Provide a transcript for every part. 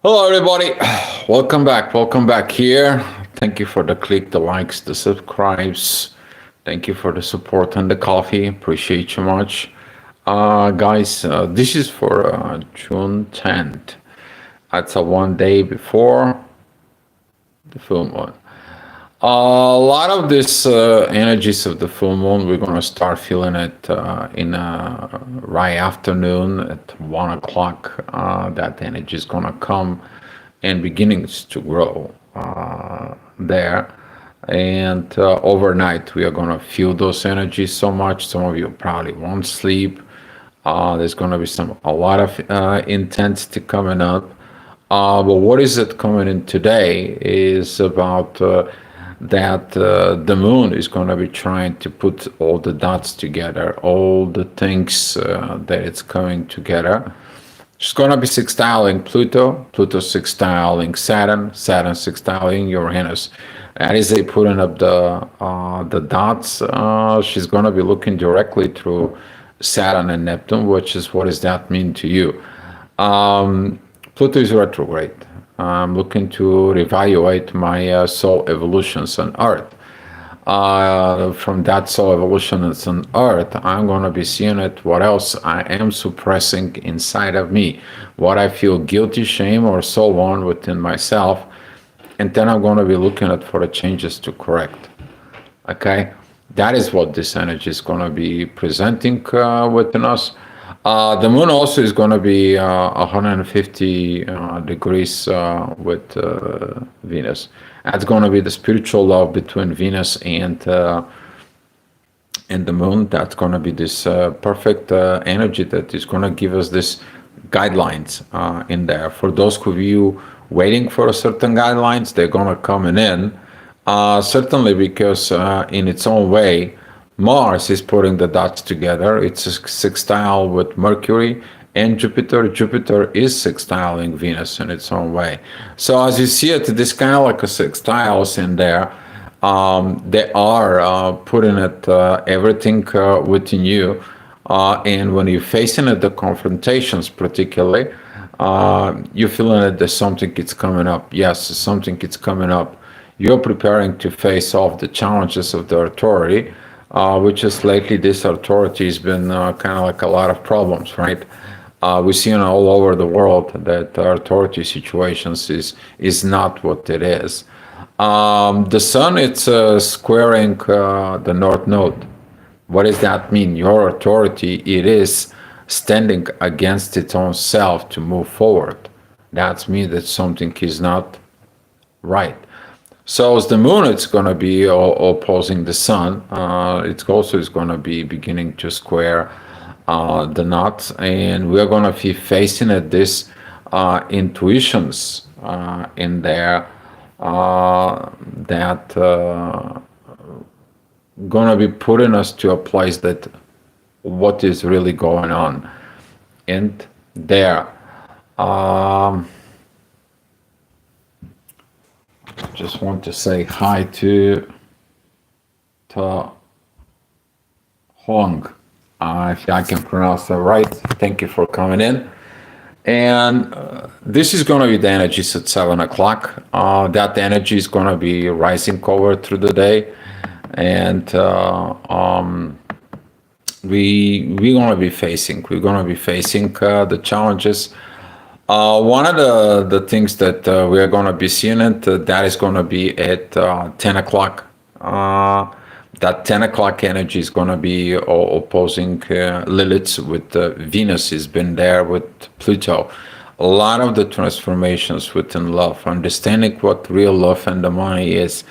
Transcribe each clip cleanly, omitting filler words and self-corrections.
Hello, everybody. Welcome back. Welcome back here. Thank you for the click, the likes, the subscribes. Thank you for the support and the coffee. Appreciate you much. Guys, this is for June 10th. That's a one day before the full moon. A lot of this energies of the full moon, we're going to start feeling it in right afternoon at 1 o'clock. That energy is going to come and beginnings to grow there. And overnight, we are going to feel those energies so much. Some of you probably won't sleep. There's going to be a lot of intensity coming up. But what is it coming in today is about that the moon is going to be trying to put all the dots together, all the things that it's coming together. She's going to be sextiling Pluto, Pluto sextiling Saturn, Saturn sextiling Uranus. And as they putting up the dots, she's going to be looking directly through Saturn and Neptune, which is what does that mean to you? Pluto is retrograde. I'm looking to reevaluate my soul evolutions on Earth. From that soul evolution that's on Earth, I'm going to be seeing it, what else I am suppressing inside of me, what I feel guilty, shame, or so on within myself. And then I'm going to be looking at for the changes to correct. Okay? That is what this energy is going to be presenting within us. The moon also is going to be 150 degrees with Venus. That's going to be the spiritual love between Venus and the moon. That's going to be this perfect energy that is going to give us this guidelines in there. For those of you waiting for a certain guidelines, they're going to come in. Certainly because in its own way, Mars is putting the dots together. It's a sextile with Mercury and Jupiter. Jupiter is sextiling Venus in its own way. So as you see it, this kind of like a sextiles in there. They are putting it everything within you. And when you're facing it, the confrontations particularly, you're feeling that there's something that's coming up. Yes, something is coming up. You're preparing to face off the challenges of the authority. Which is lately this authority has been kind of like a lot of problems, right? We're seeing all over the world that authority situations is not what it is. The sun, it's squaring the north node. What does that mean? Your authority, it is standing against its own self to move forward. That means that something is not right. So as the moon, it's going to be opposing the sun. It's also is going to be beginning to square the knots, and we're going to be facing at this intuitions in there that going to be putting us to a place that what is really going on, and there. Just want to say hi to Hong, if I can pronounce that right. Thank you for coming in. And this is going to be the energies at 7 o'clock. That energy is going to be rising over through the day. And we're going to be facing the challenges. One of the things that we are going to be seeing it, that is going to be at 10 o'clock. That 10 o'clock energy is going to be opposing Lilith with Venus has been there with Pluto. A lot of the transformations within love, understanding what real love and the money is.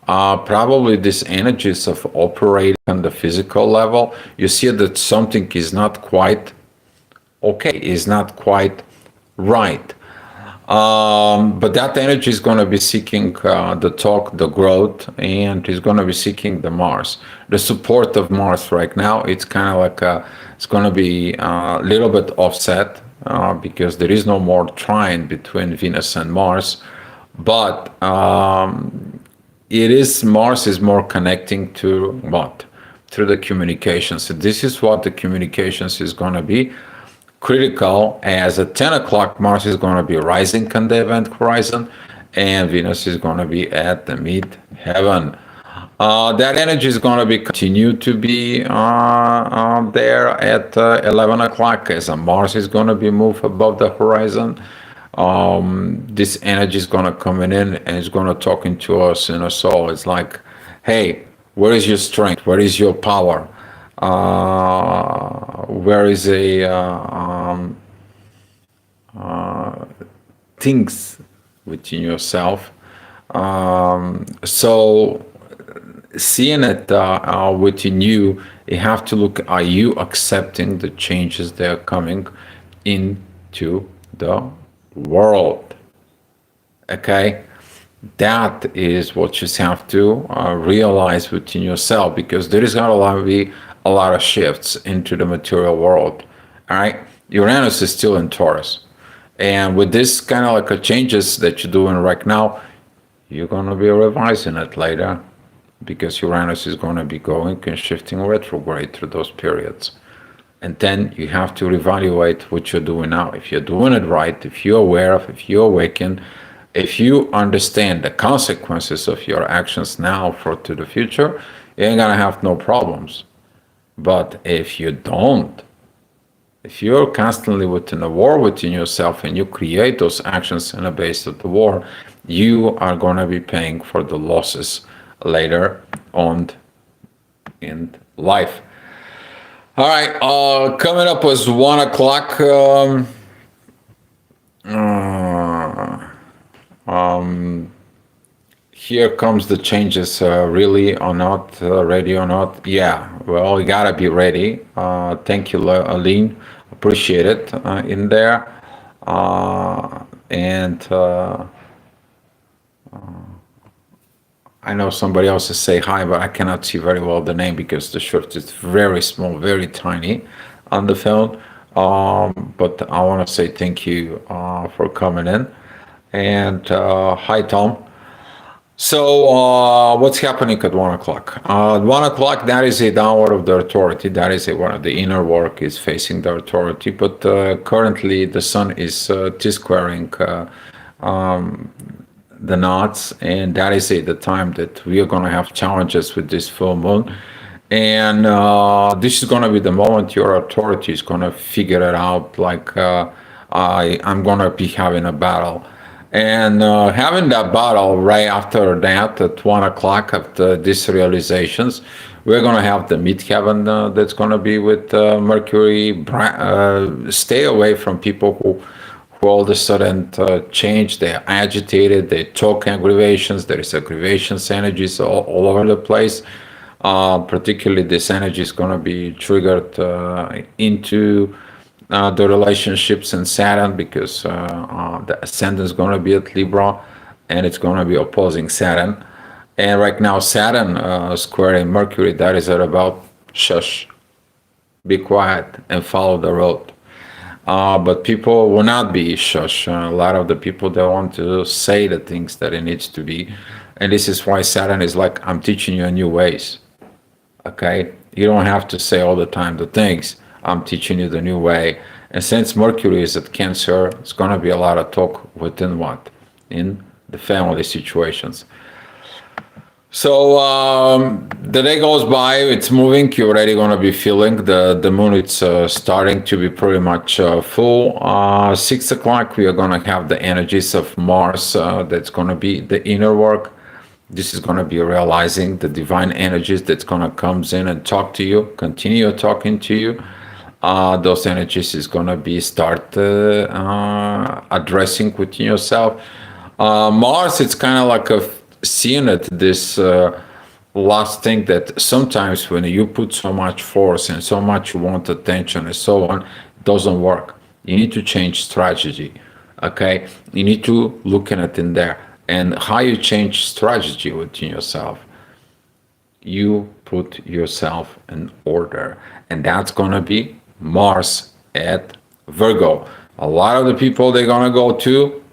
Probably these energies of operating on the physical level, you see that something is not quite okay, is not quite right. But that energy is going to be seeking the talk, the growth, and is going to be seeking the Mars. The support of Mars right now, it's kind of like it's going to be a little bit offset because there is no more trine between Venus and Mars. But it is, Mars is more connecting to what? Through the communications. So this is what the communications is going to be. critical as at 10 o'clock, Mars is going to be rising on the event horizon, and Venus is going to be at the mid-heaven. That energy is going to be continue to be there at 11 o'clock as Mars is going to be moved above the horizon. This energy is going to come in and it's going to talk into us in our soul. It's like, hey, where is your strength? Where is your power? Where is a things within yourself? So seeing it within you, you have to look, are you accepting the changes that are coming into the world? Okay, that is what you have to realize within yourself, because there is going to be a lot of shifts into the material world. All right, Uranus is still in Taurus, and with this kind of like a changes that you're doing right now, you're going to be revising it later, because Uranus is going to be going and shifting retrograde through those periods. And then you have to reevaluate what you're doing now. If you're doing it right, if you're aware of, if you awaken, if you understand the consequences of your actions now for to the future, you ain't gonna have no problems. But if you don't, if you're constantly within a war within yourself and you create those actions in the base of the war, you are going to be paying for the losses later on in life. All right, coming up was 1 o'clock. Here comes the changes, really or not, ready or not. Yeah, well, you gotta be ready. Thank you, Aline. Appreciate it in there. And I know somebody else is say hi, but I cannot see very well the name because the shirt is very small, very tiny on the phone. But I want to say thank you for coming in. And hi, Tom. So, what's happening at 1 o'clock? 1 o'clock, that is a downward of the authority. That is one of the inner work is facing the authority. But currently, the sun is T-squaring the knots, and that is the time that we are going to have challenges with this full moon. And this is going to be the moment your authority is going to figure it out. Like, I'm going to be having a battle. And having that battle right after that at 1 o'clock after these realizations, we're going to have the midheaven that's going to be with Mercury. Stay away from people who all of a sudden change. They're agitated. They talk aggravations. There is aggravations energies all over the place. Particularly, this energy is going to be triggered into the relationships in Saturn, because the ascendant is going to be at Libra and it's going to be opposing Saturn. And right now, Saturn squaring Mercury, that is at about shush, be quiet and follow the road. But people will not be shush. A lot of the people, they want to say the things that it needs to be. And this is why Saturn is like, I'm teaching you new ways. Okay? You don't have to say all the time the things. I'm teaching you the new way. And since Mercury is at Cancer, it's going to be a lot of talk within what? In the family situations. So the day goes by, it's moving. You're already going to be feeling the moon. It's starting to be pretty much full. 6 o'clock, we are going to have the energies of Mars. That's going to be the inner work. This is going to be realizing the divine energies that's going to comes in and talk to you, continue talking to you. Those energies is going to be start addressing within yourself. Mars, it's kind of like a seeing it, this last thing that sometimes when you put so much force and so much you want attention and so on, it doesn't work. You need to change strategy. Okay, you need to look at it in there. And how you change strategy within yourself, you put yourself in order, and that's gonna be Mars at Virgo. A lot of the people, they're gonna go to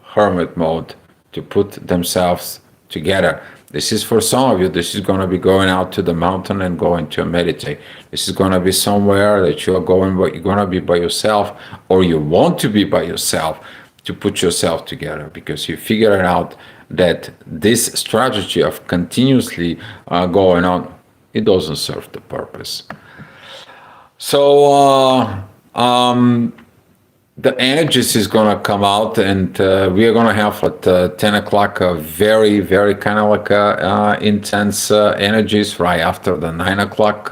hermit mode to put themselves together. This is for some of you. This is going to be going out to the mountain and going to meditate. This is going to be somewhere that you are going, but you're going to be by yourself, or you want to be by yourself to put yourself together because you figure it out that this strategy of continuously going on, it doesn't serve the purpose. So the energies is going to come out, and we are going to have at 10 o'clock a very, very kind of like intense energies right after the 9 o'clock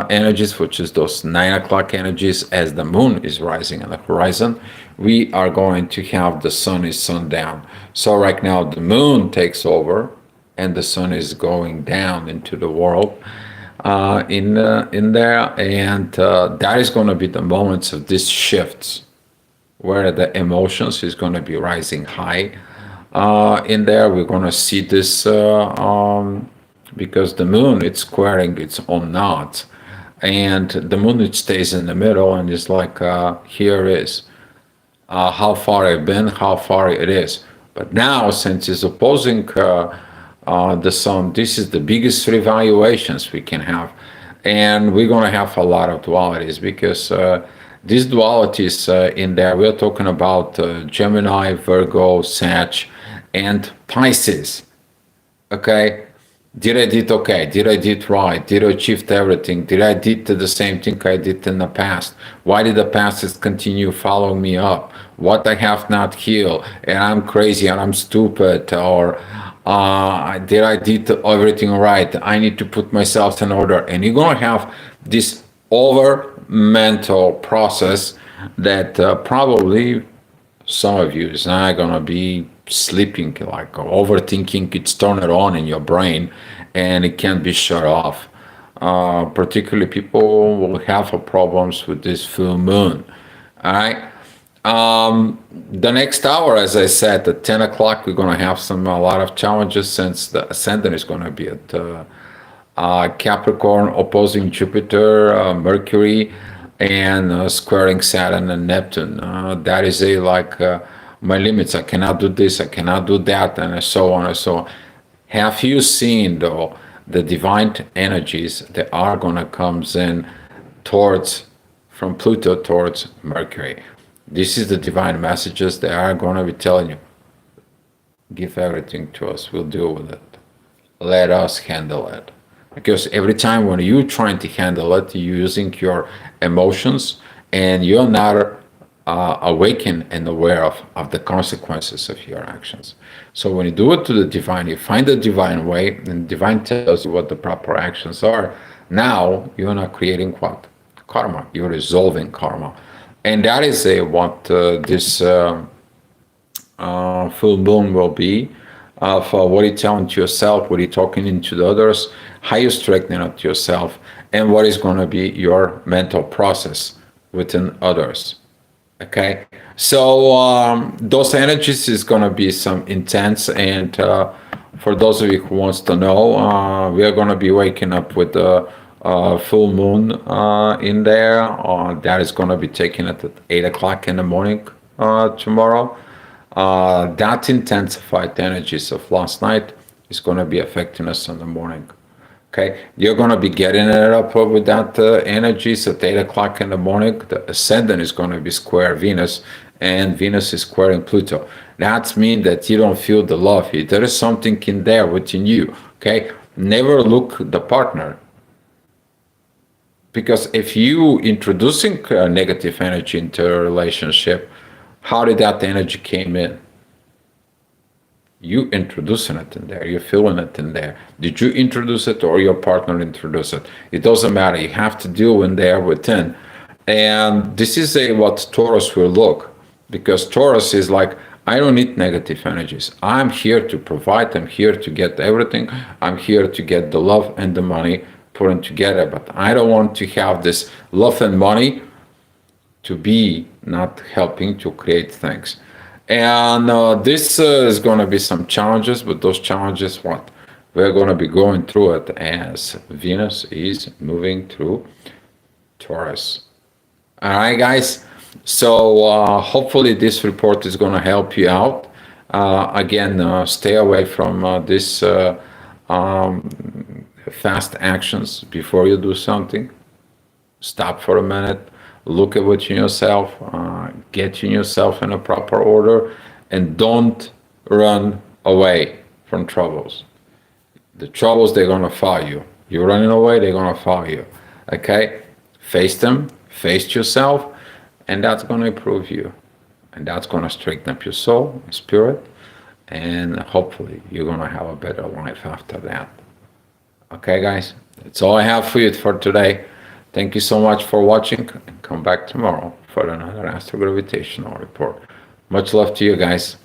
energies, which is those 9 o'clock energies as the moon is rising on the horizon. We are going to have the sun is sundown. So right now the moon takes over and the sun is going down into the world in there, and that is going to be the moments of these shifts where the emotions is going to be rising high in there. We're going to see this because the moon it's squaring its own knot, and the moon it stays in the middle and it's like here is how far I've been, how far it is. But now, since it's opposing the sun, this is the biggest revaluations we can have. And we're going to have a lot of dualities because these dualities in there, we're talking about Gemini, Virgo, Sag, and Pisces. Okay, did I did okay? Did I did right? Did I achieve everything? Did I did the same thing I did in the past? Why did the past continue following me up? What I have not healed, and I'm crazy and I'm stupid, or did I did everything right? I need to put myself in order, and you're gonna have this over mental process that probably some of you is not gonna be sleeping, like overthinking. It's turned on in your brain, and it can't be shut off. Particularly, people will have problems with this full moon. All right. The next hour, as I said, at 10 o'clock, we're going to have a lot of challenges since the ascendant is going to be at Capricorn, opposing Jupiter, Mercury, and squaring Saturn and Neptune. That is a like my limits. I cannot do this. I cannot do that, and so on and so on. Have you seen though the divine energies that are gonna comes in towards from Pluto towards Mercury? This is the divine messages they are gonna be telling you. Give everything to us. We'll deal with it. Let us handle it. Because every time when you're trying to handle it, you're using your emotions and you're not awakened and aware of the consequences of your actions. So when you do it to the divine, you find the divine way, and divine tells you what the proper actions are. Now you're not creating what? Karma. You're resolving karma. And that is what this full moon will be for what you're telling to yourself, what you're talking into the others, how you strengthen it to yourself, and what is going to be your mental process within others. Okay, so those energies is going to be some intense, and for those of you who wants to know, we are going to be waking up with the full moon in there. That is going to be taking it at 8 o'clock in the morning tomorrow. That intensified energies of last night is going to be affecting us in the morning. Okay, you're going to be getting it up with that energies at 8 o'clock in the morning. The ascendant is going to be square Venus, and Venus is squaring Pluto. That means that you don't feel the love. There is something in there within you. Okay, never look the partner, because if you introducing negative energy into a relationship, how did that energy came in? You introducing it in there, you're feeling it in there. Did you introduce it or your partner introduce it? It doesn't matter. You have to deal in there within. And this is what Taurus will look, because Taurus is like, I don't need negative energies. I'm here to provide. I'm here to get everything. I'm here to get the love and the money put together. But I don't want to have this love and money to be not helping to create things. And this is going to be some challenges, but those challenges, what? We're going to be going through it as Venus is moving through Taurus. All right, guys. So hopefully this report is going to help you out. Again, stay away from this fast actions before you do something. Stop for a minute, look at within yourself, get in yourself in a proper order, and don't run away from troubles. The troubles, they're gonna follow you. You're running away, they're gonna follow you. Okay? Face them, face yourself, and that's gonna improve you. And that's gonna straighten up your soul, spirit, and hopefully you're gonna have a better life after that. Okay, guys, that's all I have for you for today. Thank you so much for watching, and come back tomorrow for another astro gravitational report. Much love to you guys.